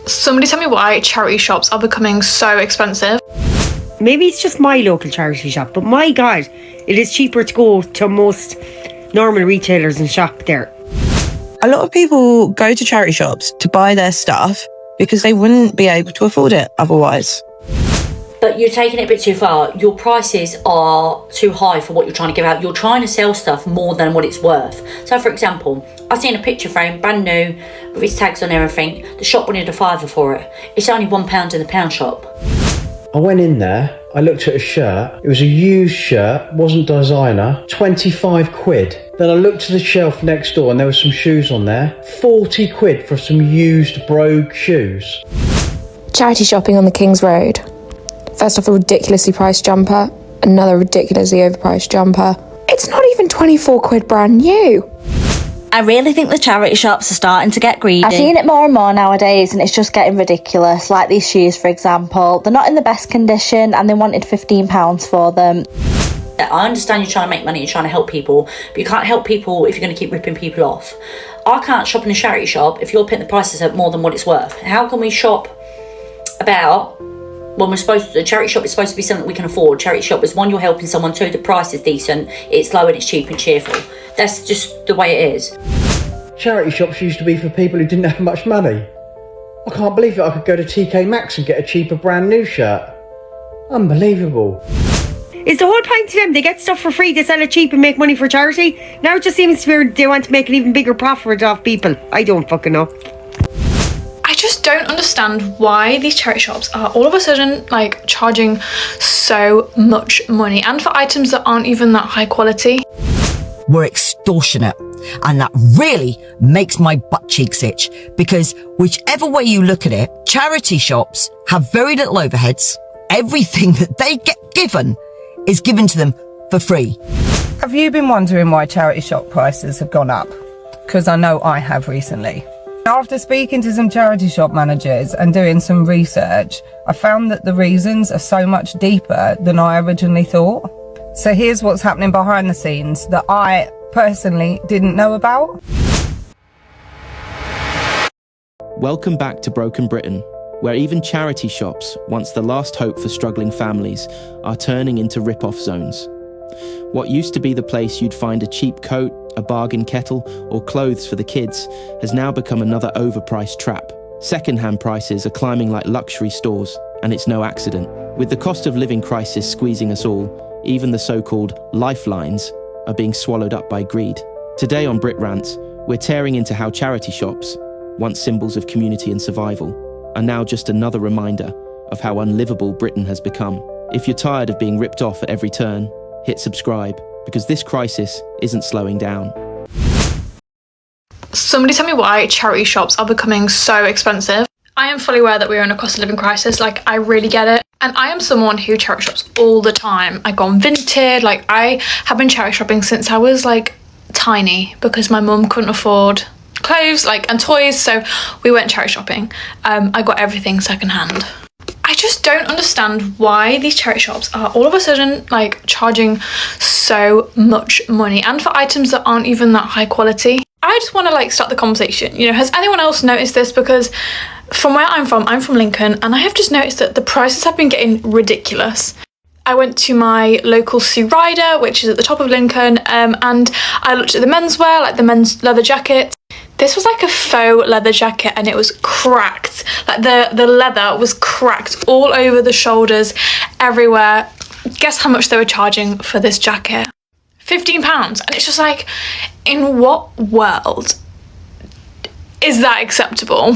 Somebody tell me why charity shops are becoming so expensive. Maybe it's just my local charity shop, but my God, it is cheaper to go to most normal retailers and shop there. A lot of people go to charity shops to buy their stuff because they wouldn't be able to afford it otherwise. But you're taking it a bit too far. Your prices are too high for what you're trying to give out. You're trying to sell stuff more than what it's worth. So for example, I've seen a picture frame, brand new, with its tags on everything. The shop wanted £5 for it. It's only £1 in the pound shop. I went in there, I looked at a shirt. It was a used shirt, wasn't designer, 25 quid. Then I looked to the shelf next door and there were some shoes on there. 40 quid for some used brogue shoes. Charity shopping on the King's Road. First off, a ridiculously priced jumper, another ridiculously overpriced jumper. It's not even 24 quid brand new. I really think the charity shops are starting to get greedy. I've seen it more and more nowadays and it's just getting ridiculous. Like these shoes, for example. They're not in the best condition and they wanted £15 for them. I understand you're trying to make money, you're trying to help people, but you can't help people if you're going to keep ripping people off. I can't shop in a charity shop if you're putting the prices up more than what it's worth. How can we shop about when the charity shop is supposed to be something we can afford? Charity shop is, one, you're helping someone, two, the price is decent, it's low and it's cheap and cheerful. That's just the way it is. Charity shops used to be for people who didn't have much money. I can't believe that I could go to TK Maxx and get a cheaper brand new shirt. Unbelievable. Is the whole point to them, they get stuff for free, they sell it cheap and make money for charity? Now it just seems to be they want to make an even bigger profit off people. I don't fucking know. I just don't understand why these charity shops are all of a sudden like charging so much money, and for items that aren't even that high quality. We're extortionate, and that really makes my butt cheeks itch, because whichever way you look at it, charity shops have very little overheads. Everything that they get given is given to them for free. Have you been wondering why charity shop prices have gone up? Because I know I have recently. After speaking to some charity shop managers and doing some research, I found that the reasons are so much deeper than I originally thought. So here's what's happening behind the scenes that I personally didn't know about. Welcome back to Broken Britain, where even charity shops, once the last hope for struggling families, are turning into rip-off zones. What used to be the place you'd find a cheap coat, a bargain kettle, or clothes for the kids has now become another overpriced trap. Second-hand prices are climbing like luxury stores, and it's no accident. With the cost of living crisis squeezing us all, even the so-called lifelines are being swallowed up by greed. Today on Brit Rants, we're tearing into how charity shops, once symbols of community and survival, are now just another reminder of how unlivable Britain has become. If you're tired of being ripped off at every turn, hit subscribe, because this crisis isn't slowing down. Somebody tell me why charity shops are becoming so expensive. I am fully aware that we're in a cost of living crisis, like I really get it. And I am someone who charity shops all the time. I go on Vinted, like I have been charity shopping since I was like tiny because my mum couldn't afford clothes and toys, so we went charity shopping. I got everything secondhand. I just don't understand why these charity shops are all of a sudden like charging so much money, and for items that aren't even that high quality. I just want to like start the conversation. You know, has anyone else noticed this? Because from where I'm from Lincoln, and I have just noticed that the prices have been getting ridiculous. I went to my local Sue Ryder, which is at the top of Lincoln, and I looked at the menswear, like the men's leather jackets. This was like a faux leather jacket and it was cracked. Like the leather was cracked all over the shoulders, everywhere. Guess how much they were charging for this jacket? £15. And it's just like, in what world is that acceptable?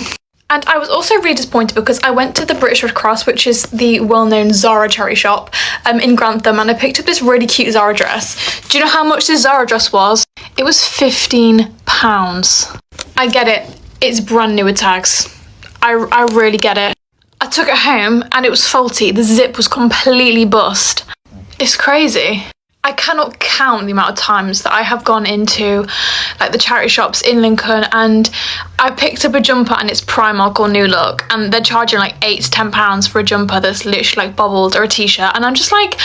And I was also really disappointed because I went to the British Red Cross, which is the well-known Zara charity shop in Grantham, and I picked up this really cute Zara dress. Do you know how much this Zara dress was? It was £15. I get it, it's brand new with tags. I really get it. I took it home and it was faulty. The zip was completely bust. It's crazy. I cannot count the amount of times that I have gone into like the charity shops in Lincoln and I picked up a jumper and it's Primark or New Look and they're charging like £8 to £10 for a jumper that's literally like bubbled, or a t-shirt, and I'm just like,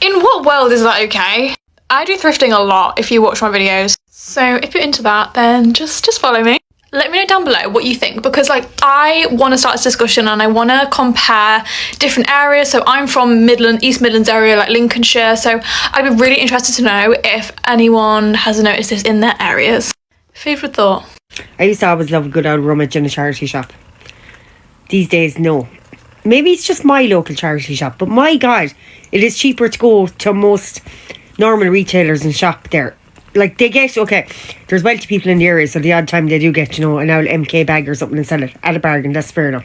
in what world is that okay? I do thrifting a lot if you watch my videos, so if you're into that then just follow me. Let me know down below what you think, because like I want to start this discussion and I want to compare different areas. So I'm from East Midlands area, like Lincolnshire, so I'd be really interested to know if anyone has noticed this in their areas. Favourite thought? I used to always love a good old rummage in a charity shop. These days, no. Maybe it's just my local charity shop, but my God, it is cheaper to go to most normal retailers and shop there. Like, they get, okay, there's wealthy people in the area, so the odd time they do get, you know, an old MK bag or something and sell it at a bargain. That's fair enough.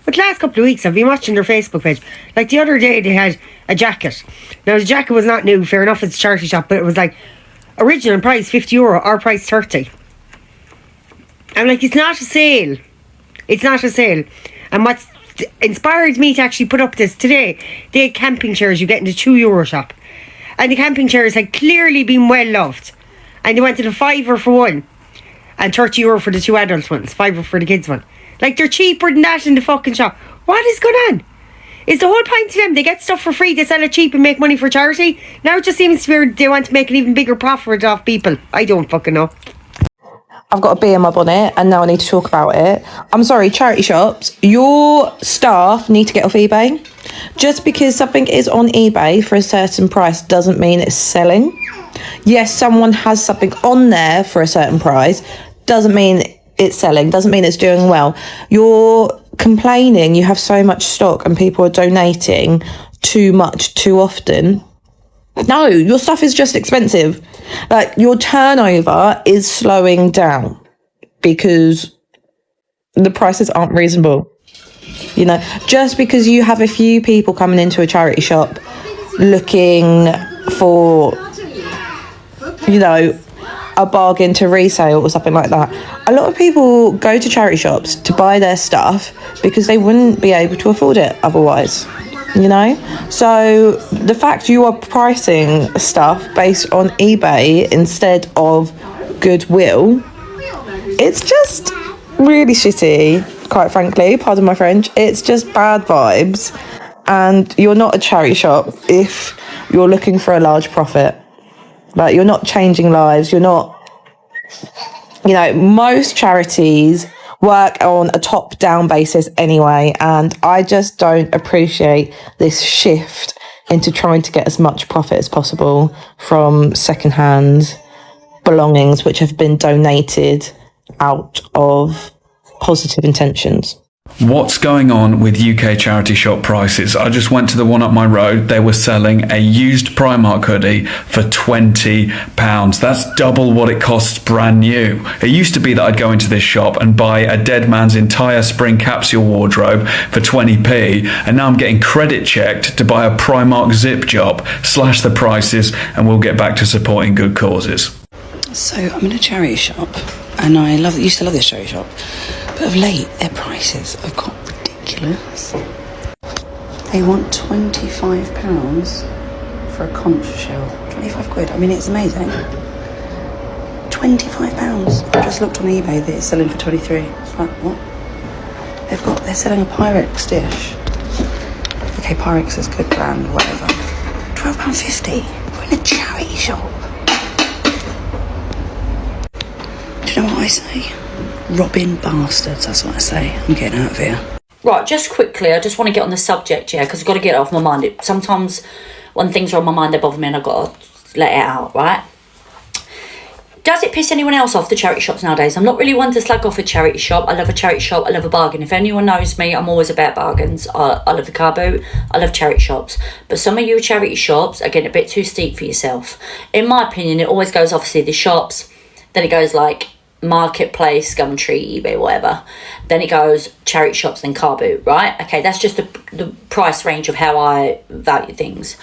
But the last couple of weeks, I've been watching their Facebook page. Like, the other day, they had a jacket. Now, the jacket was not new, fair enough, it's a charity shop, but it was like, original price €50, our price 30. I'm like, it's not a sale. It's not a sale. And what's inspired me to actually put up this today, they had camping chairs you get in the €2 shop. And the camping chairs had clearly been well loved. And they wanted a €5 for one. And €30 for the two adult ones. €5 for the kids one. Like, they're cheaper than that in the fucking shop. What is going on? Is the whole point to them, they get stuff for free, they sell it cheap and make money for charity? Now it just seems to be they want to make an even bigger profit off people. I don't fucking know. I've got a bee in my bonnet and now I need to talk about it. I'm sorry, charity shops, your staff need to get off eBay. Just because something is on eBay for a certain price doesn't mean it's selling. Yes, someone has something on there for a certain price, doesn't mean it's selling, doesn't mean it's doing well. You're complaining you have so much stock and people are donating too much too often. No, your stuff is just expensive. Like, your turnover is slowing down because the prices aren't reasonable. You know, just because you have a few people coming into a charity shop looking for, you know, a bargain to resale or something like that. A lot of people go to charity shops to buy their stuff because they wouldn't be able to afford it otherwise. You know, so the fact you are pricing stuff based on eBay instead of Goodwill, it's just really shitty, quite frankly, pardon my French. It's just bad vibes, and you're not a charity shop if you're looking for a large profit. Like, you're not changing lives, you're not, you know, most charities work on a top-down basis anyway, and I just don't appreciate this shift into trying to get as much profit as possible from second-hand belongings which have been donated out of positive intentions. What's going on with UK charity shop prices? I just went to the one up my road. They were selling a used Primark hoodie for £20. That's double what it costs brand new. It used to be that I'd go into this shop and buy a dead man's entire spring capsule wardrobe for 20p, and now I'm getting credit checked to buy a Primark zip job. Slash the prices and we'll get back to supporting good causes. So I'm in a charity shop and I used to love this charity shop. But of late, their prices have got ridiculous. They want £25 for a conch shell. 25 quid. I mean, it's amazing. £25. I just looked on eBay that it's selling for 23. It's like, what? They're selling a Pyrex dish. Okay, Pyrex is good brand, whatever. £12.50. We're in a charity shop. Do you know what I say? Robbing bastards, that's what I say. I'm getting out of here. Right, just quickly, I just want to get on the subject, yeah, because I've got to get it off my mind. Sometimes when things are on my mind, they bother me and I've got to let it out, right? Does it piss anyone else off, the charity shops nowadays? I'm not really one to slag off a charity shop. I love a charity shop. I love a bargain. If anyone knows me, I'm always about bargains. I love the car boot. I love charity shops. But some of you charity shops are getting a bit too steep for yourself. In my opinion, it always goes, obviously, the shops. Then it goes like Marketplace, Gumtree, eBay, whatever. Then it goes charity shops, then car boot, right? Okay, that's just the price range of how I value things.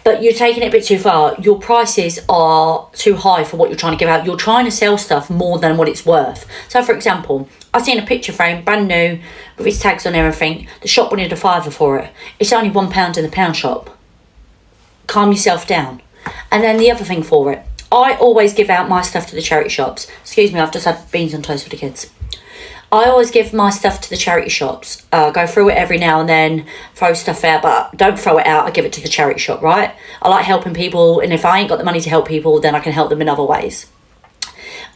But you're taking it a bit too far. Your prices are too high for what you're trying to give out. You're trying to sell stuff more than what it's worth. So, for example, I've seen a picture frame, brand new, with its tags on everything. The shop wanted a £5 for it. It's only £1 in the pound shop. Calm yourself down. And then the other thing for it, I always give out my stuff to the charity shops. Excuse me, I've just had beans on toast for the kids. I always give my stuff to the charity shops. Go through it every now and then, throw stuff out, but don't throw it out. I give it to the charity shop, right? I like helping people, and if I ain't got the money to help people, then I can help them in other ways.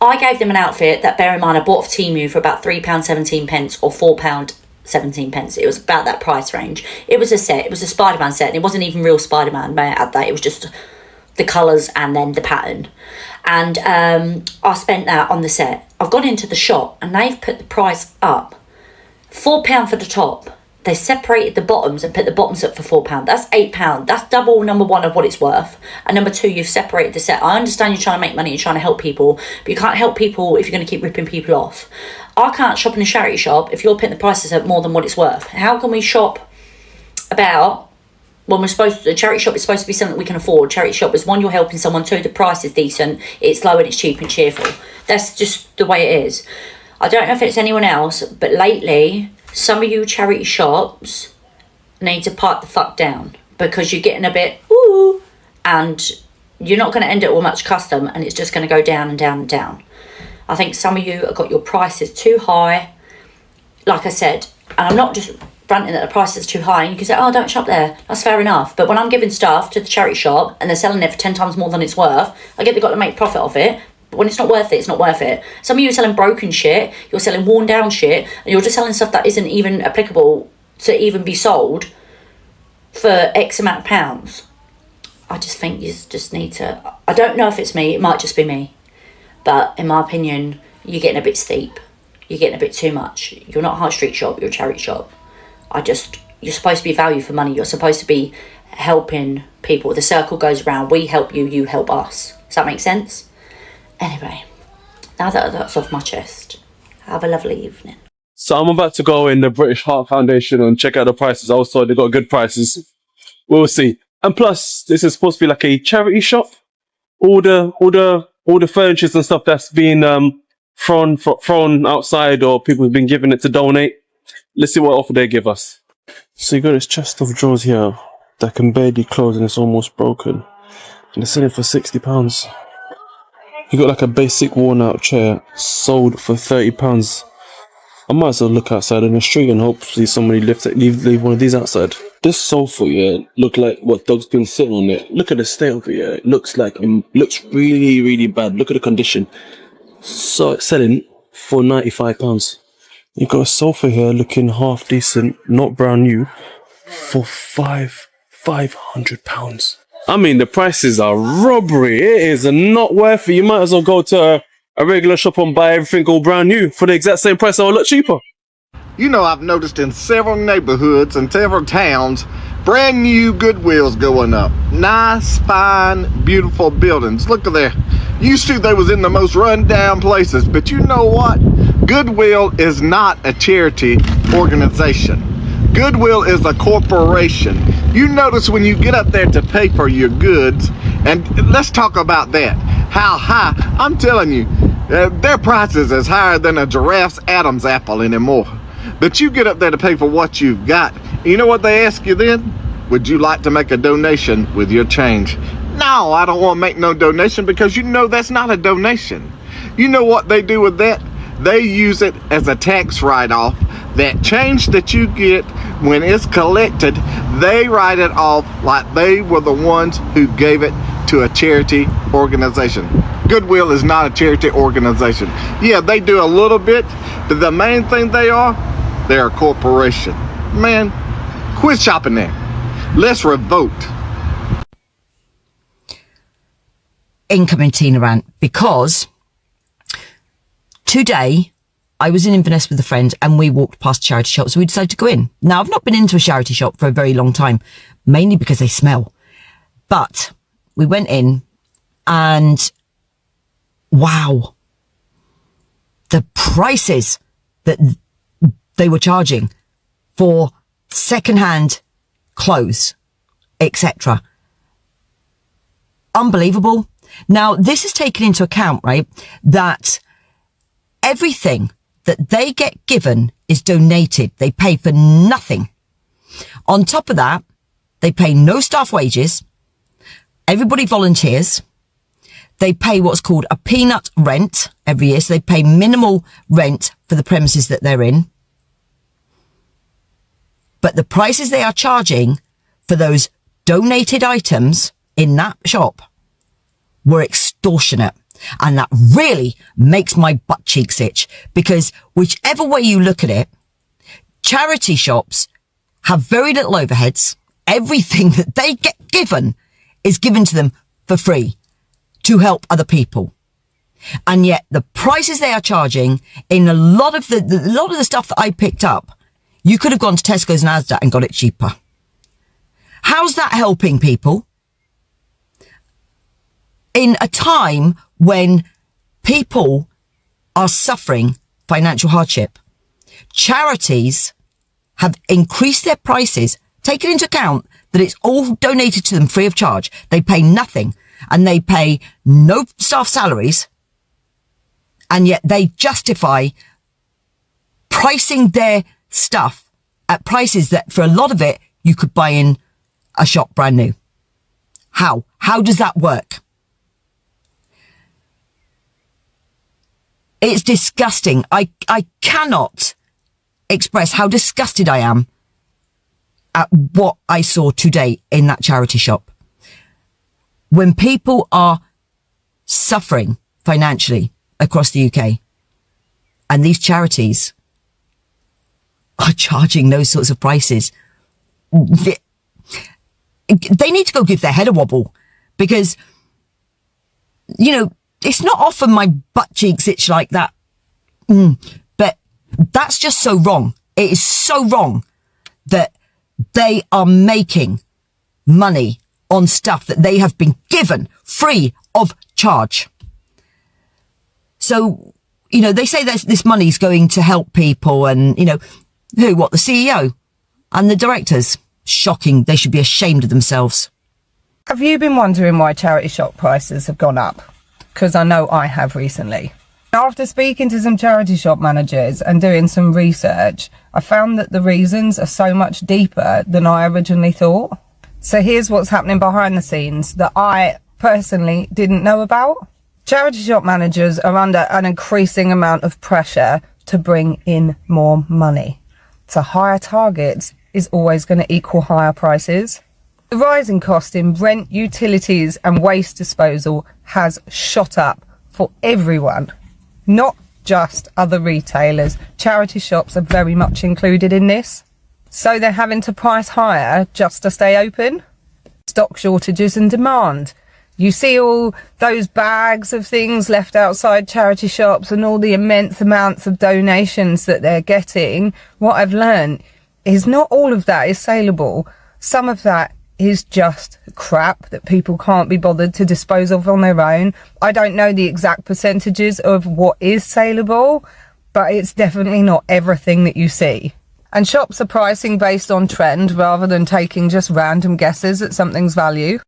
I gave them an outfit that, bear in mind, I bought off Temu for about £3.17 or £4.17. It was about that price range. It was a set. It was a Spider-Man set, and it wasn't even real Spider-Man, may I add that. It was just the colours and then the pattern. And I spent that on the set. I've gone into the shop and they've put the price up. £4 for the top. They separated the bottoms and put the bottoms up for £4. That's £8. That's double, number one, of what it's worth. And number two, you've separated the set. I understand you're trying to make money, you're trying to help people, but you can't help people if you're going to keep ripping people off. I can't shop in a charity shop if you're putting the prices up more than what it's worth. How can we shop about when we're supposed to? A charity shop is supposed to be something we can afford. Charity shop is, one, you're helping someone, two, the price is decent, it's low and it's cheap and cheerful. That's just the way it is. I don't know if it's anyone else, but lately some of you charity shops need to pipe the fuck down, because you're getting a bit ooh, and you're not going to end up with much custom, and it's just going to go down and down and down. I think some of you have got your prices too high, like I said, and I'm not just ranting that the price is too high, and you can say, oh, don't shop there, that's fair enough. But when I'm giving stuff to the charity shop and they're selling it for 10 times more than it's worth, I get they've got to make profit off it. But when it's not worth it, it's not worth it. Some of you are selling broken shit, you're selling worn down shit, and you're just selling stuff that isn't even applicable to even be sold for X amount of pounds. I just think you just need to, I don't know if it's me, it might just be me, but in my opinion, you're getting a bit steep. You're getting a bit too much. You're not a high street shop, you're a charity shop. You're supposed to be value for money. You're supposed to be helping people. The circle goes around. We help you, you help us. Does that make sense? Anyway, now that that's off my chest, have a lovely evening. So I'm about to go in the British Heart Foundation and check out the prices. Also, they got good prices. We'll see. And plus, this is supposed to be like a charity shop. All the furnitures and stuff that's been thrown outside, or people have been given it to donate. Let's see what offer they give us. So you got this chest of drawers here that can barely close and it's almost broken. And they're selling for £60. You got like a basic worn out chair sold for £30. I might as well look outside in the street and hopefully somebody leave one of these outside. This sofa, yeah, look like what dog's been sitting on it. Look at the state of it, yeah. It looks really, really bad. Look at the condition. So it's selling for £95. You got a sofa here looking half decent, not brand new, for £500. I mean, the prices are robbery. It is not worth it. You might as well go to a regular shop and buy everything all brand new for the exact same price or a lot cheaper. You know, I've noticed in several neighborhoods and several towns, brand new Goodwills going up. Nice, fine, beautiful buildings. Look at there. Used to, they was in the most run-down places, but you know what? Goodwill is not a charity organization. Goodwill is a corporation. You notice when you get up there to pay for your goods, and let's talk about that. How high? I'm telling you, their price is as higher than a giraffe's Adam's apple anymore. But you get up there to pay for what you've got. You know what they ask you then? Would you like to make a donation with your change? No, I don't want to make no donation, because you know that's not a donation. You know what they do with that? They use it as a tax write-off. That change that you get when it's collected, they write it off like they were the ones who gave it to a charity organization. Goodwill is not a charity organization. Yeah, they do a little bit, but the main thing they're a corporation. Man, quit shopping there. Let's revote. Incoming Tina rant, because today I was in Inverness with a friend and we walked past a charity shop, so we decided to go in. Now, I've not been into a charity shop for a very long time, mainly because they smell. But we went in and wow, the prices that they were charging for second-hand clothes, etc. Unbelievable. Now, this is taken into account, right, that everything that they get given is donated. They pay for nothing. On top of that, they pay no staff wages. Everybody volunteers. They pay what's called a peanut rent every year. So they pay minimal rent for the premises that they're in. But the prices they are charging for those donated items in that shop were extortionate. And that really makes my butt cheeks itch, because whichever way you look at it, charity shops have very little overheads. Everything that they get given is given to them for free to help other people. And yet the prices they are charging in a lot of the stuff that I picked up, you could have gone to Tesco's and Asda and got it cheaper. How's that helping people? In a time when people are suffering financial hardship, charities have increased their prices, taking into account that it's all donated to them free of charge. They pay nothing, and they pay no staff salaries, and yet they justify pricing their stuff at prices that for a lot of it you could buy in a shop brand new. How does that work? It's disgusting. I cannot express how disgusted I am at what I saw today in that charity shop. When people are suffering financially across the UK, and these charities are charging those sorts of prices, they need to go give their head a wobble, because, you know, it's not often my butt cheeks itch like that. But that's just so wrong. It is so wrong that they are making money on stuff that they have been given free of charge. So, you know, they say this money's going to help people, and, you know, the CEO and the directors? Shocking. They should be ashamed of themselves. Have you been wondering why charity shop prices have gone up? Because I know I have recently. After speaking to some charity shop managers and doing some research, I found that the reasons are so much deeper than I originally thought. So here's what's happening behind the scenes that I personally didn't know about. Charity shop managers are under an increasing amount of pressure to bring in more money. So higher targets is always going to equal higher prices. The rising cost in rent, utilities and waste disposal has shot up for everyone, not just other retailers. Charity shops are very much included in this. So they're having to price higher just to stay open. Stock shortages and demand. You see all those bags of things left outside charity shops and all the immense amounts of donations that they're getting. What I've learned is not all of that is saleable. Some of that is just crap that people can't be bothered to dispose of on their own. I don't know the exact percentages of what is saleable, but it's definitely not everything that you see. And shops are pricing based on trend rather than taking just random guesses at something's value.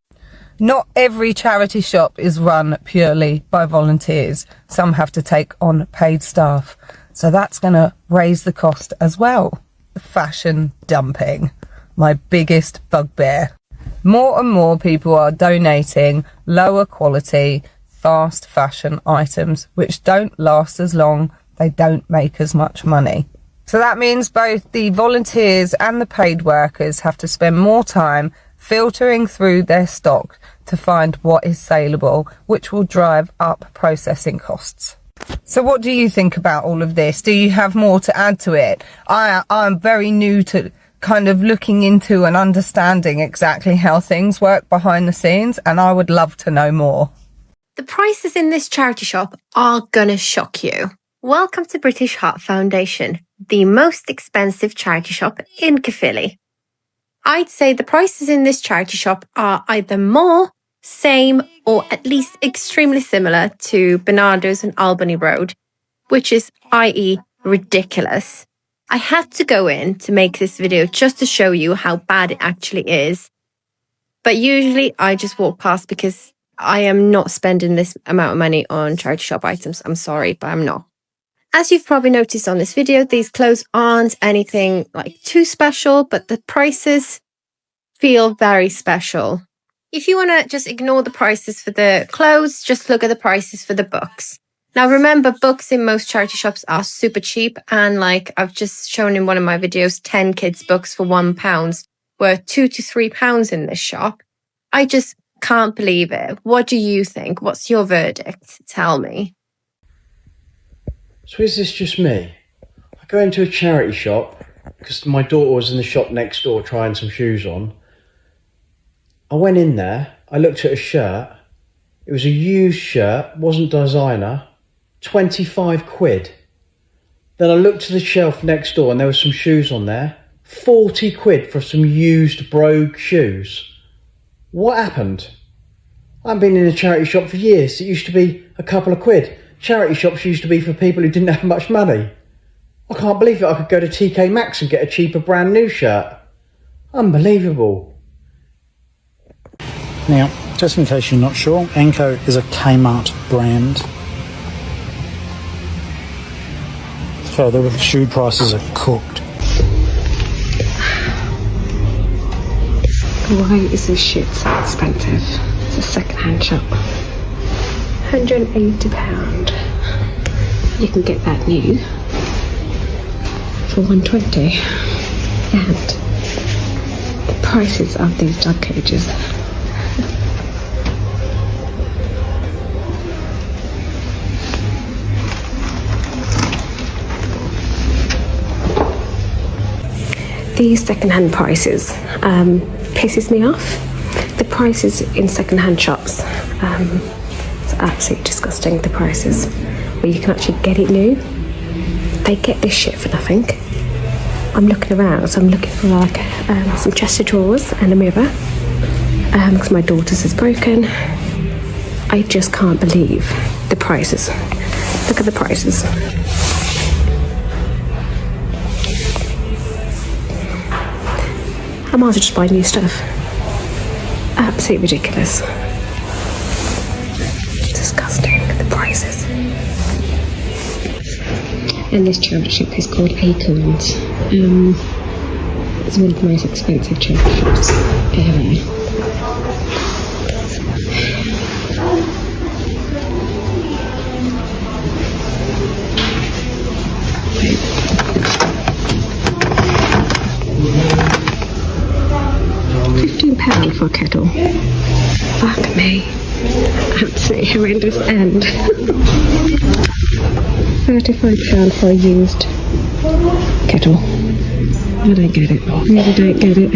Not every charity shop is run purely by volunteers. Some have to take on paid staff. So that's going to raise the cost as well. Fashion dumping, my biggest bugbear. More and more people are donating lower quality, fast fashion items which don't last as long, they don't make as much money. So that means both the volunteers and the paid workers have to spend more time filtering through their stock to find what is saleable, which will drive up processing costs. So what do you think about all of this? Do you have more to add to it? I'm very new to kind of looking into and understanding exactly how things work behind the scenes, and I would love to know more. The prices in this charity shop are gonna shock you. Welcome to British Heart Foundation, the most expensive charity shop in Caerphilly. I'd say the prices in this charity shop are either more, same, or at least extremely similar to Bernardo's and Albany Road, which is, i.e., ridiculous. I had to go in to make this video just to show you how bad it actually is. But usually I just walk past because I am not spending this amount of money on charity shop items. I'm sorry, but I'm not. As you've probably noticed on this video, these clothes aren't anything like too special, but the prices feel very special. If you want to just ignore the prices for the clothes, just look at the prices for the books. Now remember, books in most charity shops are super cheap, and like I've just shown in one of my videos, 10 kids books for £1 were £2 to £3 in this shop. I just Can't believe it. What do you think? What's your verdict? Tell me. So is this just me? I go into a charity shop because my daughter was in the shop next door trying some shoes on. I went in there, I looked at a shirt. It was a used shirt, wasn't designer, 25 quid. Then I looked to the shelf next door and there were some shoes on there, 40 quid for some used brogue shoes. What happened? I haven't been in a charity shop for years. It used to be a couple of quid. Charity shops used to be for people who didn't have much money. I can't believe that I could go to TK Maxx and get a cheaper brand new shirt. Unbelievable. Now, just in case you're not sure, Anko is a Kmart brand. So the shoe prices are cooked. Why is this shit so expensive? It's a second-hand shop. £180. You can get that new for £120. And the prices of these dog cages. These second-hand prices pisses me off. The prices in second-hand shops, it's absolutely disgusting, the prices where you can actually get it new. They get this shit for nothing. I'm looking around, so I'm looking for like some chest of drawers and a mirror because my daughter's is broken. I just can't believe the prices. Look at the prices. I might as well just buy new stuff. Absolutely ridiculous. Disgusting, the prices. And this charity shop is called Acorns. It's one of the most expensive charity shops ever. £15 for a kettle. Fuck me. Absolutely horrendous. And £35 for a used kettle. I don't get it. Really don't get it.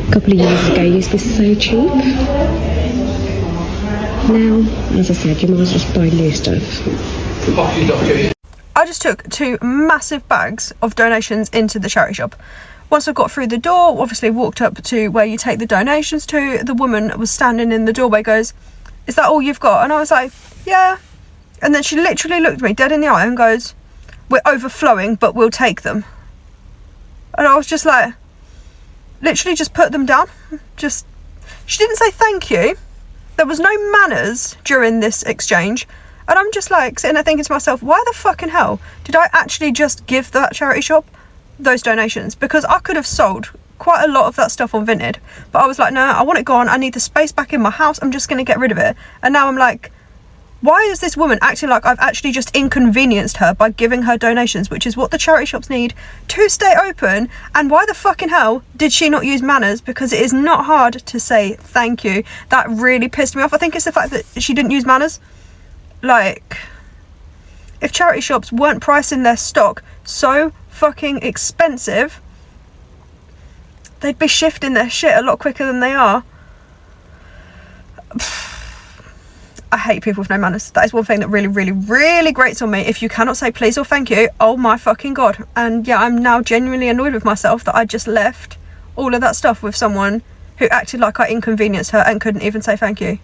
A couple of years ago it used to be so cheap. Now, as I said, you might as well just buy new stuff. I just took 2 massive bags of donations into the charity shop. Once I got through the door, obviously walked up to where you take the donations to, the woman was standing in the doorway, goes, "Is that all you've got?" And I was like, "Yeah." And then she literally looked me dead in the eye and goes, "We're overflowing, but we'll take them." And I was just like, literally just put them down. She didn't say thank you. There was no manners during this exchange. And I'm just like sitting there thinking to myself, why the fucking hell did I actually just give that charity shop those donations? Because I could have sold quite a lot of that stuff on Vinted, but I was like, no, I want it gone. I need the space back in my house. I'm just going to get rid of it. And now I'm like, why is this woman acting like I've actually just inconvenienced her by giving her donations, which is what the charity shops need to stay open? And why the fucking hell did she not use manners? Because it is not hard to say thank you. That really pissed me off. I think it's the fact that she didn't use manners. Like, if charity shops weren't pricing their stock so fucking expensive, they'd be shifting their shit a lot quicker than they are. I hate people with no manners. That is one thing that really, really, really grates on me. If you cannot say please or thank you, oh my fucking god. And yeah, I'm now genuinely annoyed with myself that I just left all of that stuff with someone who acted like I inconvenienced her and couldn't even say thank you.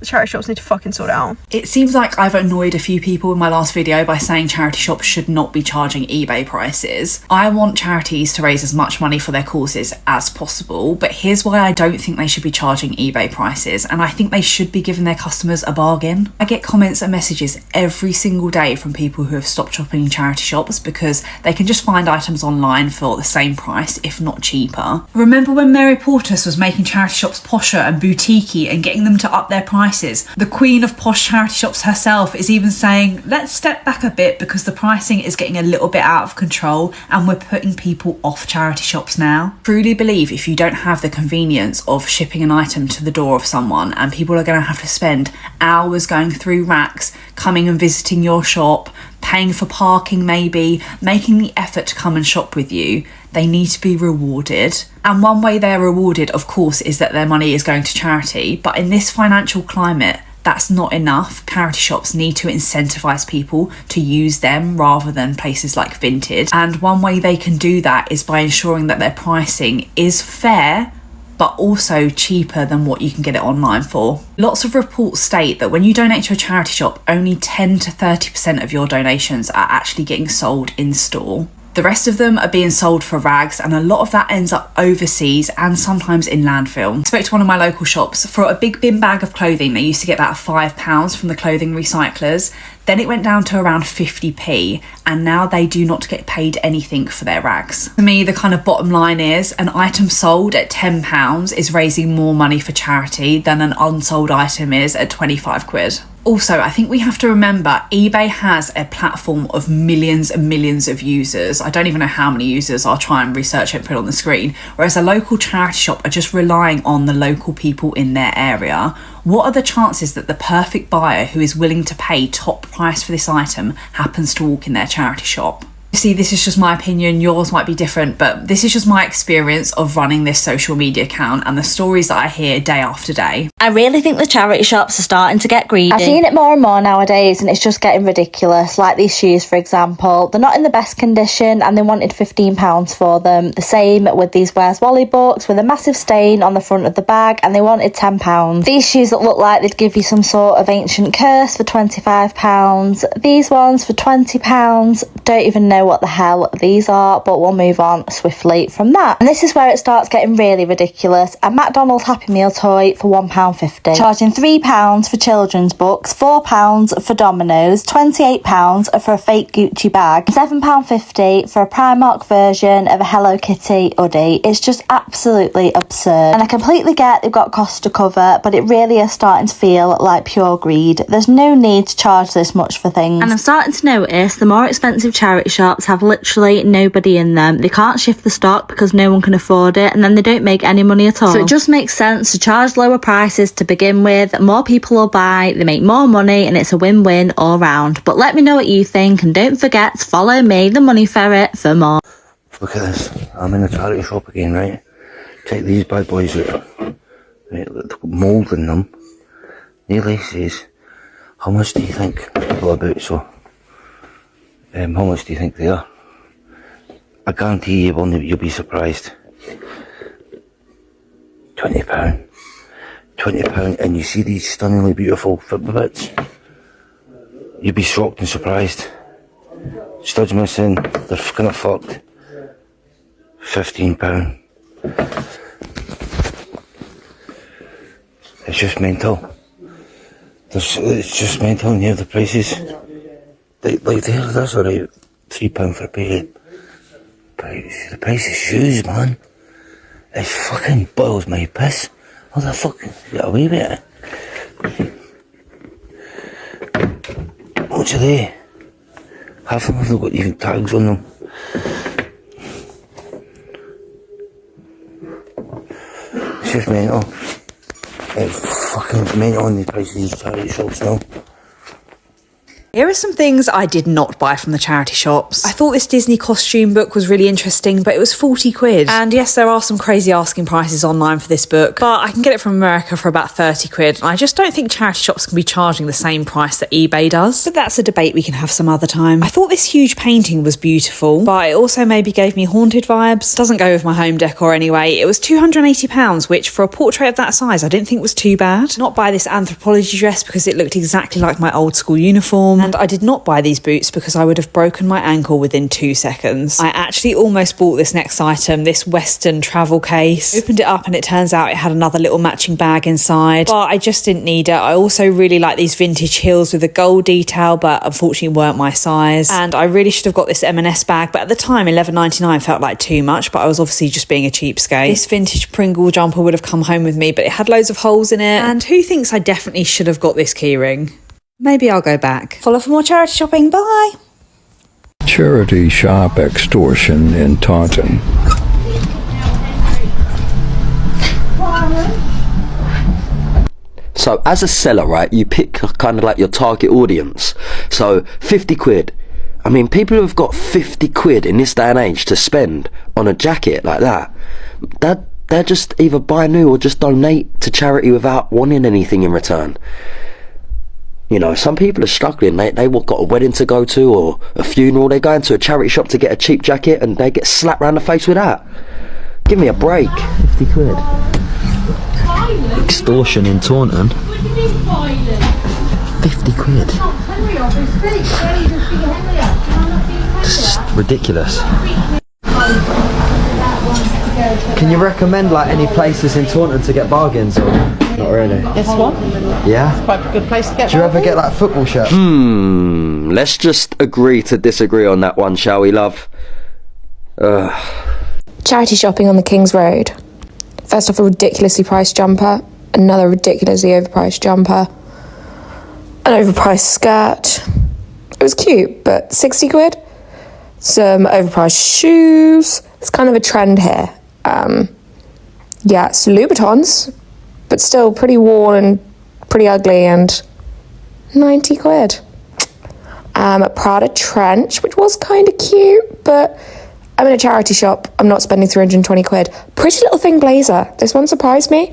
The charity shops need to fucking sort it out. It seems like I've annoyed a few people in my last video by saying charity shops should not be charging eBay prices. I want charities to raise as much money for their causes as possible, but here's why I don't think they should be charging eBay prices, and I think they should be giving their customers a bargain. I get comments and messages every single day from people who have stopped shopping in charity shops because they can just find items online for the same price, if not cheaper. Remember when Mary Portas was making charity shops posher and boutiquey and getting them to up their prices prices. The queen of posh charity shops herself is even saying, let's step back a bit because the pricing is getting a little bit out of control and we're putting people off charity shops now. Truly believe if you don't have the convenience of shipping an item to the door of someone and people are going to have to spend hours going through racks, coming and visiting your shop, paying for parking maybe, making the effort to come and shop with you, they need to be rewarded. And one way they're rewarded, of course, is that their money is going to charity. But in this financial climate, that's not enough. Charity shops need to incentivise people to use them rather than places like Vinted. And one way they can do that is by ensuring that their pricing is fair, but also cheaper than what you can get it online for. Lots of reports state that when you donate to a charity shop, only 10 to 30% of your donations are actually getting sold in store. The rest of them are being sold for rags, and a lot of that ends up overseas and sometimes in landfill. I spoke to one of my local shops. For a big bin bag of clothing, they used to get about £5 from the clothing recyclers. Then it went down to around 50p, and now they do not get paid anything for their rags. For me, the kind of bottom line is an item sold at £10 is raising more money for charity than an unsold item is at 25 quid. Also, I think we have to remember eBay has a platform of millions and millions of users. I don't even know how many users. I'll try and research it and put it on the screen. Whereas a local charity shop are just relying on the local people in their area. What are the chances that the perfect buyer who is willing to pay top price for this item happens to walk in their charity shop? See, this is just my opinion, yours might be different, but this is just my experience of running this social media account and the stories that I hear day after day. I really think the charity shops are starting to get greedy. I've seen it more and more nowadays and it's just getting ridiculous. Like these shoes, for example, they're not in the best condition and they wanted £15 for them. The same with these Where's Wally books with a massive stain on the front of the bag and they wanted £10. These shoes that look like they'd give you some sort of ancient curse for £25. These ones for £20. Don't even know what the hell these are, but we'll move on swiftly from that. And this is where it starts getting really ridiculous. A McDonald's Happy Meal toy for £1.50, charging £3 for children's books, £4 for Domino's, £28 for a fake Gucci bag, £7.50 for a Primark version of a Hello Kitty hoodie. It's just absolutely absurd. And I completely get they've got costs to cover, but it really is starting to feel like pure greed. There's no need to charge this much for things. And I'm starting to notice the more expensive charity shops have literally nobody in them. They can't shift the stock because no one can afford it, and then they don't make any money at all. So it just makes sense to charge lower prices to begin with. More people will buy, they make more money, and it's a win-win all round. But let me know what you think, and don't forget to follow me, the Money Ferret, for more. Look at this. I'm in a charity shop again, right? Check these bad boys out. Right, look, the mould in them. Nearly says, how much do you think? Well, about so. How much do you think they are? I guarantee you'll be surprised. £20. £20, and you see these stunningly beautiful football bits? You'll be shocked and surprised. Studs missing, they're kind of fucked. £15. It's just mental. It's just mental, and you have the prices. That's alright, £3 for a pair. The price of shoes, man. It fucking boils my piss. How the fuck get away with it? How much are they? Half of them have got even tags on them. It's just mental. It's fucking mental on the prices of these charity shops now. Here are some things I did not buy from the charity shops. I thought this Disney costume book was really interesting, but it was 40 quid. And yes, there are some crazy asking prices online for this book, but I can get it from America for about 30 quid. And I just don't think charity shops can be charging the same price that eBay does. But that's a debate we can have some other time. I thought this huge painting was beautiful, but it also maybe gave me haunted vibes. Doesn't go with my home decor anyway. It was £280, which for a portrait of that size, I didn't think was too bad. Not buy this anthropology dress because it looked exactly like my old school uniform. And I did not buy these boots because I would have broken my ankle within 2 seconds. I actually almost bought this next item, this Western travel case. Opened it up and it turns out it had another little matching bag inside, but I just didn't need it. I also really like these vintage heels with a gold detail, but unfortunately weren't my size. And I really should have got this M&S bag, but at the time $11.99 felt like too much, but I was obviously just being a cheapskate. This vintage Pringle jumper would have come home with me, but it had loads of holes in it. And who thinks I definitely should have got this keyring? Maybe I'll go back. Follow for more charity shopping. Bye. Charity shop extortion in Taunton. So as a seller, right, you pick kind of like your target audience. So 50 quid. I mean, people who've got 50 quid in this day and age to spend on a jacket like that, they're just either buy new or just donate to charity without wanting anything in return. You know, some people are struggling. They got a wedding to go to or a funeral. They go into a charity shop to get a cheap jacket and they get slapped round the face with that. Give me a break. 50 quid. Extortion in Taunton. 50 quid. It's ridiculous. Can you recommend like any places in Taunton to get bargains or not really? This one? Yeah? It's quite a good place to get. Do you ever get like football shirts? Let's just agree to disagree on that one, shall we, love? Charity shopping on the King's Road. First off, a ridiculously priced jumper, another ridiculously overpriced jumper, an overpriced skirt. It was cute, but 60 quid. Some overpriced shoes. It's kind of a trend here. Yeah, it's Louboutins, but still pretty worn and pretty ugly, and 90 quid. A Prada trench, which was kind of cute, but I'm in a charity shop. I'm not spending 320 quid. Pretty Little Thing blazer. This one surprised me.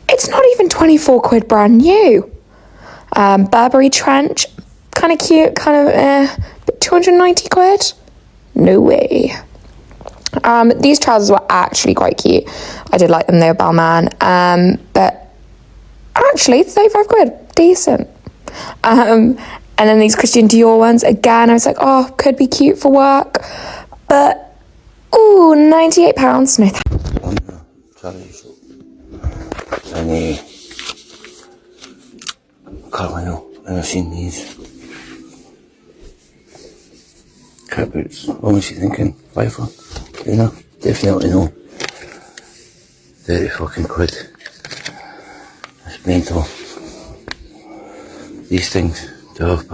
It's not even 24 quid brand new. Burberry trench, kind of cute, kind of but 290 quid? No way. These trousers were actually quite cute. I did like them. They were Balmain. But actually, 35 quid. Decent. And then these Christian Dior ones, again, I was like, oh, could be cute for work. But, ooh, £98. No thanks. Any Carmelo, never seen these. Cat boots. What was she thinking? Buy for? You know? Definitely no. 30 fucking quid. That's mental. These things, £12.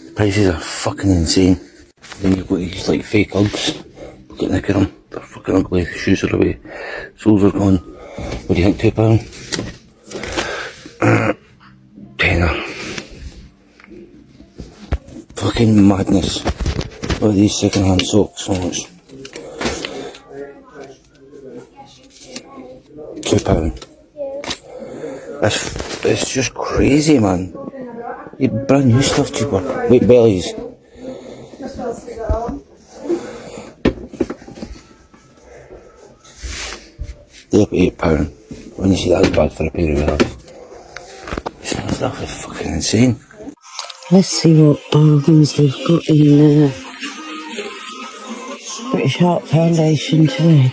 The prices are fucking insane. Then you've got these like fake Uggs. Look at Nick at them. They're fucking ugly. The shoes are away. Soles are gone. What do you think, £2? Tenner. Fucking madness. Look at these second-hand socks. So much. £2. It's just crazy, man. You brand new stuff cheaper. Wait, bellies. They're up £8. When you see that bad for a pair of wheels. This stuff is fucking insane. Let's see what bargains they've got in British Heart Foundation today.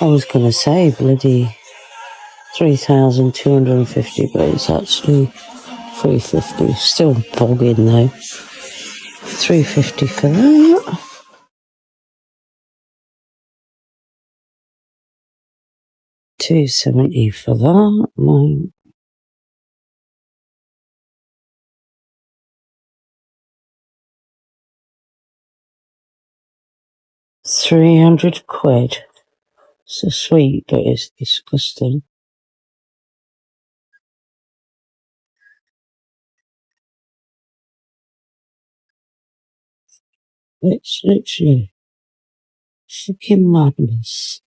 I was going to say bloody 3,250, but it's actually 350. Still bogging though. 350 for that. £270 for that. No. £300. So sweet, but it's disgusting. It's literally fucking madness.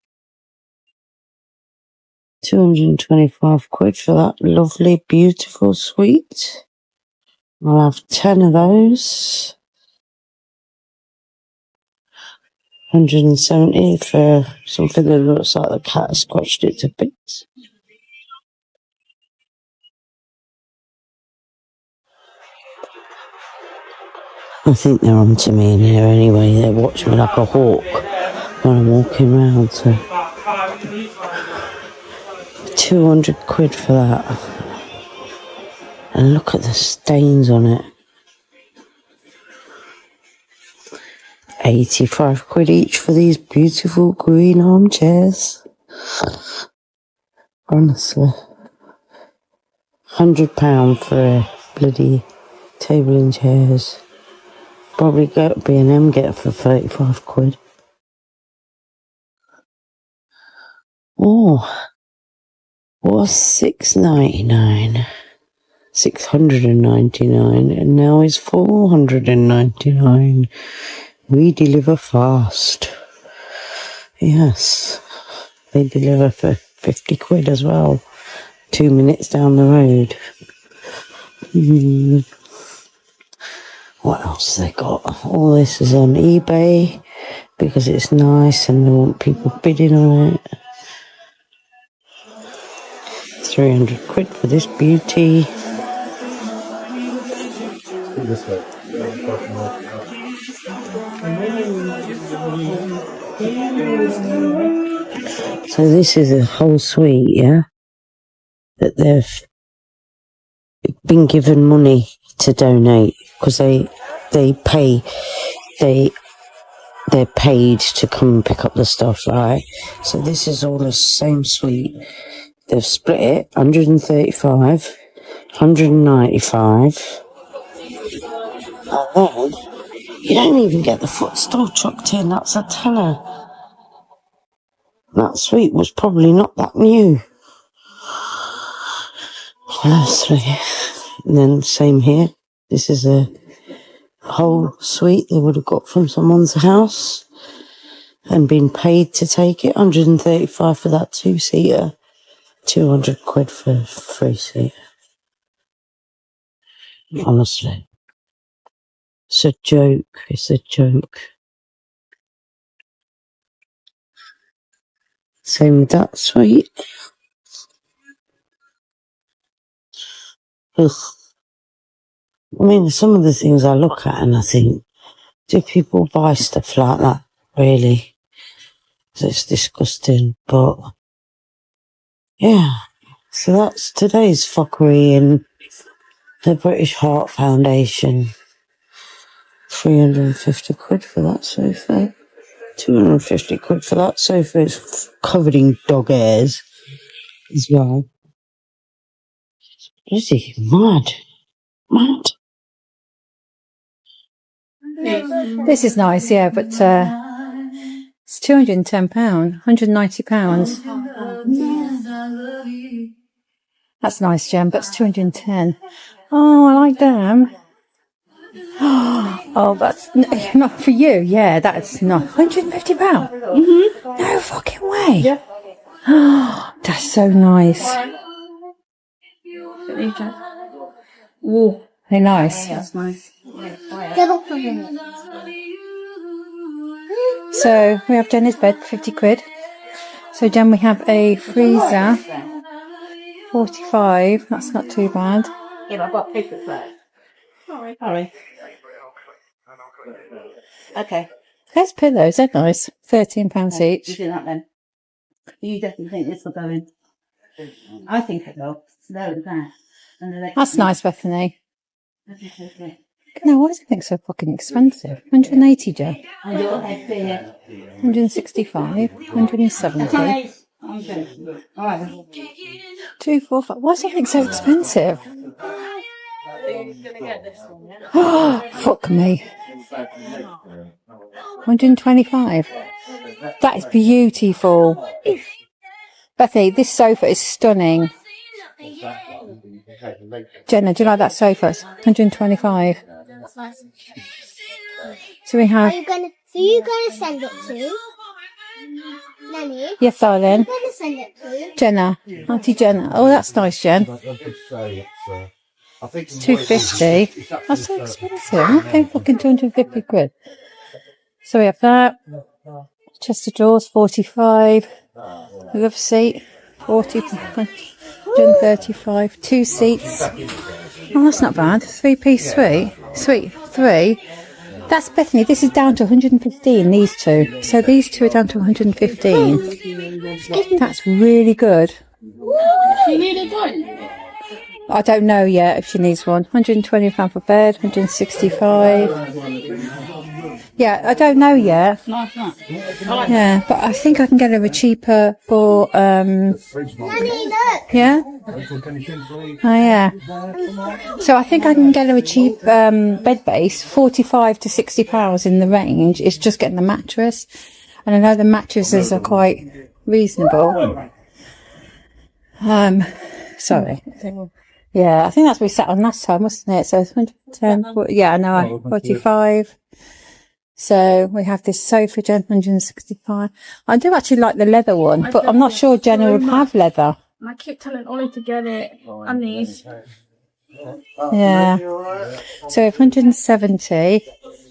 £225 for that lovely, beautiful sweet. I'll have 10 of those. 170 for something that looks like the cat scratched it to bits. I think they're on to me in here anyway. They watch me like a hawk when I'm walking around. So 200 quid for that. And look at the stains on it. 85 quid each for these beautiful green armchairs. Honestly. £100 for a bloody table and chairs. Probably go to B&M, get it for 35 quid. Oh, was $6.99. 699, and now it's 499. We deliver fast. Yes, they deliver for 50 quid as well. 2 minutes down the road. What else they got? All this is on eBay because it's nice and they want people bidding on it. 300 quid for this beauty. So this is a whole suite, yeah, that they've been given money to donate because they're paid to come and pick up the stuff, right? So this is all the same suite. They've split it, 135, 195, and then you don't even get the footstool chucked in. That's a tenner. That suite was probably not that new. Honestly. And then same here. This is a whole suite they would have got from someone's house and been paid to take it. 135 for that two-seater. 200 quid for a three-seater. Honestly. It's a joke. It's a joke. Same with that suite. Ugh. I mean, some of the things I look at and I think, do people buy stuff like that? Really? It's disgusting, but yeah. So that's today's fuckery in the British Heart Foundation. 350 quid for that sofa. 250 quid for that sofa. It's covered in dog hairs as well. Bloody mad. Mad. This is nice, yeah, but it's £210, £190. That's nice, Jem, but it's 210. Oh, I like them. Oh, that's not for you. Yeah, that's not £150. No fucking way. Yeah. That's so nice. Ooh, they're nice. That's nice. So we have Jenny's bed, 50 quid. So then we have a freezer, 45. That's not too bad. Yeah, but I've got paper flag. Sorry. Okay. There's pillows, they're nice. £13 each. You do that then. You definitely think this will go in? I think it will. Lower that. That's nice, Bethany. No, why does it think so fucking expensive? 180, Joe. 165, 170. 245. Why does it think so expensive? Fuck me. 125. That is beautiful. Bethy, this sofa is stunning. Jenna, do you like that sofa? It's 125. So we have. So you're gonna send it to Nanny? Yes, darling. You're gonna send it to Jenna, Auntie Jenna. Oh, that's nice, Jen. It's 250. That's so expensive. I'm not paying fucking 250 quid. So we have that. Chest of drawers, 45. The other seat, 40. 135. 2 seats. Oh, that's not bad. 3-piece suite. Suite 3. That's Bethany. This is down to 115, these two. So these two are down to 115. That's really good. You need a joint? I don't know yet if she needs one. £120 for bed, 165. Yeah, I don't know yet. Nice, nice. Yeah, but I think I can get her a cheaper for, Nanny, look. yeah? Oh, yeah. So I think I can get her a cheap bed base, 45 to £60 in the range. It's just getting the mattress. And I know the mattresses are quite reasonable. Sorry. Yeah, I think that's what we sat on last time, wasn't it? So 110, yeah, I know, 45. So we have this sofa, Jen, 165. I do actually like the leather one, but I'm not sure Jenna would have leather. And I keep telling Ollie to get it on these. Yeah. So 170,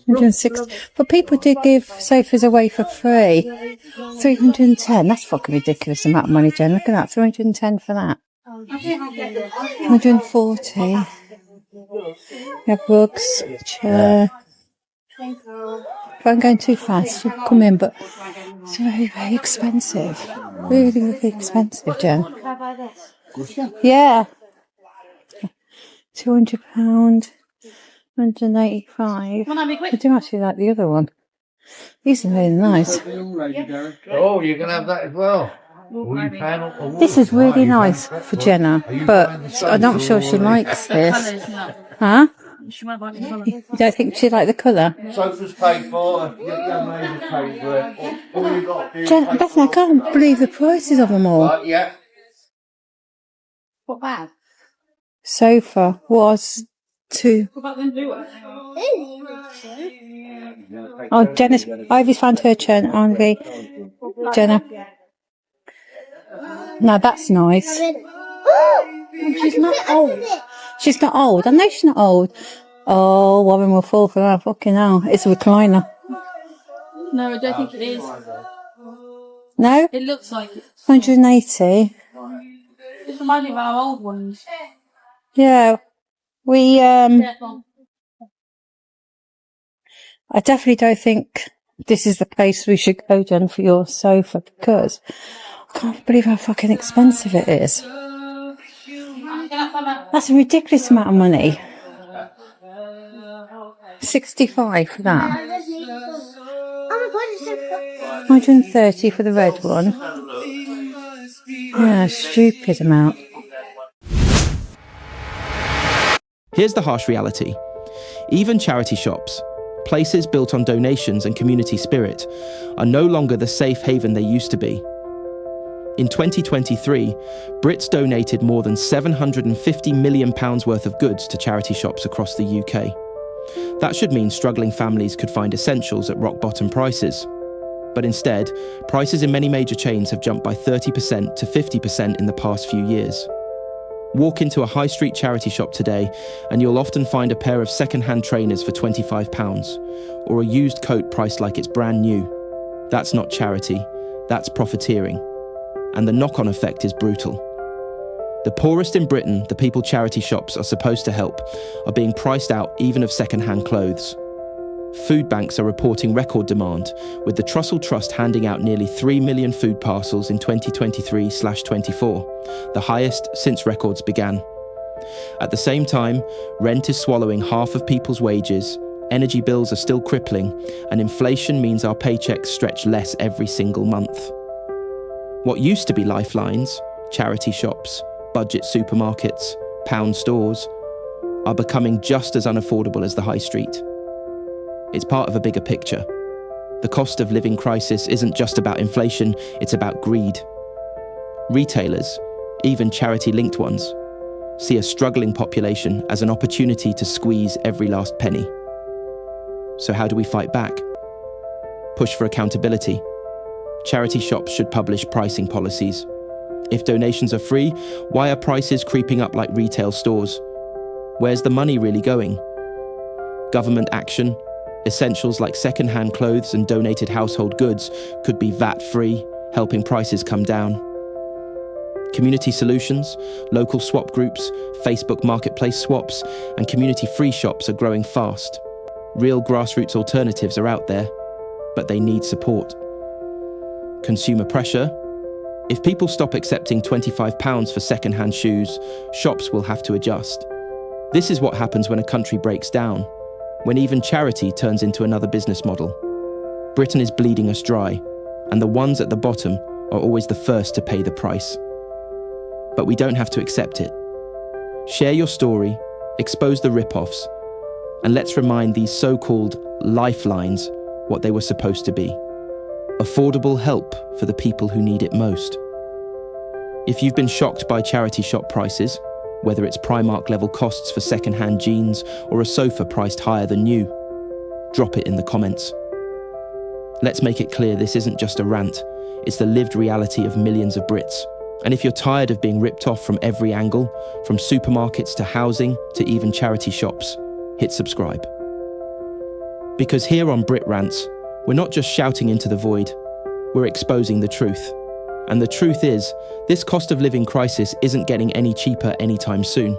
160. But people do give sofas away for free. 310. That's fucking ridiculous amount of money, Jen. Look at that. 310 for that. 140. We have rugs, chair. If I'm going too fast, you'll come in, but it's very, very expensive. Really, really expensive, Jen. Can I buy this? Yeah. £200, 185. Can I be quick? I do actually like the other one. These are really nice. Oh, you can have that as well. This is really nice for Jenna, but I'm not sure she likes this. Huh? She might like the colour. You don't think she liked the colour? Sofa's paid for, young lady's paid for it. All you got to do Jen, Bethany, I can't believe the prices of them all. yeah. What bag? Sofa was two. What about them blue ones? Oh, Jenna's. Ivy's found her chair, Ivy. Jenna. Now that's nice. She's not old. She's not old. I know she's not old. Oh, Warren will fall for that. Fucking hell. It's a recliner. No, I don't think it is. No? It looks like it. 180. This reminds me of our old ones. Yeah. We, Careful. I definitely don't think this is the place we should go, Jen, for your sofa, because I can't believe how fucking expensive it is. That's a ridiculous amount of money. 65 for that. 130 for the red one. Yeah, stupid amount. Here's the harsh reality. Even charity shops, places built on donations and community spirit, are no longer the safe haven they used to be. In 2023, Brits donated more than £750 million worth of goods to charity shops across the UK. That should mean struggling families could find essentials at rock-bottom prices. But instead, prices in many major chains have jumped by 30% to 50% in the past few years. Walk into a high street charity shop today and you'll often find a pair of second-hand trainers for £25 or a used coat priced like it's brand new. That's not charity, that's profiteering. And the knock-on effect is brutal. The poorest in Britain, the people charity shops are supposed to help, are being priced out even of second-hand clothes. Food banks are reporting record demand, with the Trussell Trust handing out nearly 3 million food parcels in 2023/24, the highest since records began. At the same time, rent is swallowing half of people's wages, energy bills are still crippling, and inflation means our paychecks stretch less every single month. What used to be lifelines, charity shops, budget supermarkets, pound stores, are becoming just as unaffordable as the high street. It's part of a bigger picture. The cost of living crisis isn't just about inflation, it's about greed. Retailers, even charity-linked ones, see a struggling population as an opportunity to squeeze every last penny. So how do we fight back? Push for accountability. Charity shops should publish pricing policies. If donations are free, why are prices creeping up like retail stores? Where's the money really going? Government action, essentials like second-hand clothes and donated household goods could be VAT-free, helping prices come down. Community solutions, local swap groups, Facebook marketplace swaps, and community free shops are growing fast. Real grassroots alternatives are out there, but they need support. Consumer pressure? If people stop accepting £25 for second-hand shoes, shops will have to adjust. This is what happens when a country breaks down, when even charity turns into another business model. Britain is bleeding us dry, and the ones at the bottom are always the first to pay the price. But we don't have to accept it. Share your story, expose the rip-offs, and let's remind these so-called lifelines what they were supposed to be. Affordable help for the people who need it most. If you've been shocked by charity shop prices, whether it's Primark level costs for second-hand jeans or a sofa priced higher than new, drop it in the comments. Let's make it clear this isn't just a rant, it's the lived reality of millions of Brits. And if you're tired of being ripped off from every angle, from supermarkets to housing to even charity shops, hit subscribe. Because here on Brit Rants, we're not just shouting into the void, we're exposing the truth. And the truth is, this cost of living crisis isn't getting any cheaper anytime soon.